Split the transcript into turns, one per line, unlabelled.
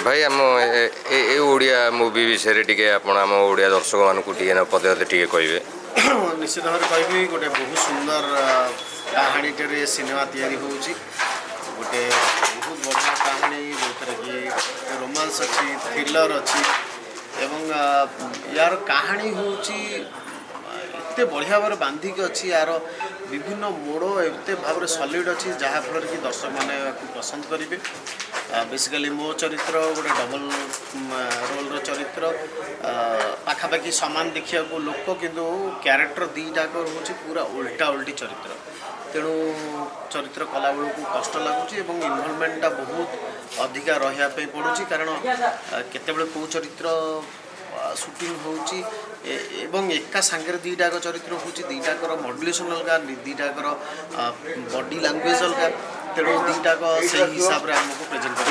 भाई आम ए ओडिया मूवी विषय टिके आपण आम ओडिया दर्शक मानक टिके पदे पदे टिके कहबे।
निश्चित भाव कहि गोटे बहुत सुंदर कहानीटे सिनेमा तैयारी होउची गोटे बहुत बढ़िया कहानी जो कि रोमांस अच्छी थ्रिलर अच्छी एवं यार कहानी होउची एते बढ़िया भाव बांधिक अच्छी यार विभिन्न मोड़ एते भाव सॉलिड अच्छी जहाँ फल कि दर्शक मैंने पसंद करेंगे। बेसिकली मो चरित्र गोटे डबल रोल चरित्र पाखापाखि सामान देखा लोक किंतु क्यारेक्टर दीटाक हूँ पूरा उल्टा उल्टी चरित्र तेणु चरित्र कला बेलू कष्ट लगुच इनवॉल्वमेंटा बहुत अधिका रही पड़ुची कारण केतेबेले कौ चरित्र शूटिंग होउची एवं एका सांगे दीटाक चरित्र होउची दीटाकर मॉड्युलेशन अलग दीटाकर बॉडी लैंग्वेज अलग तेणु दीटाक से हिसाब से आमको प्रेजेंट कर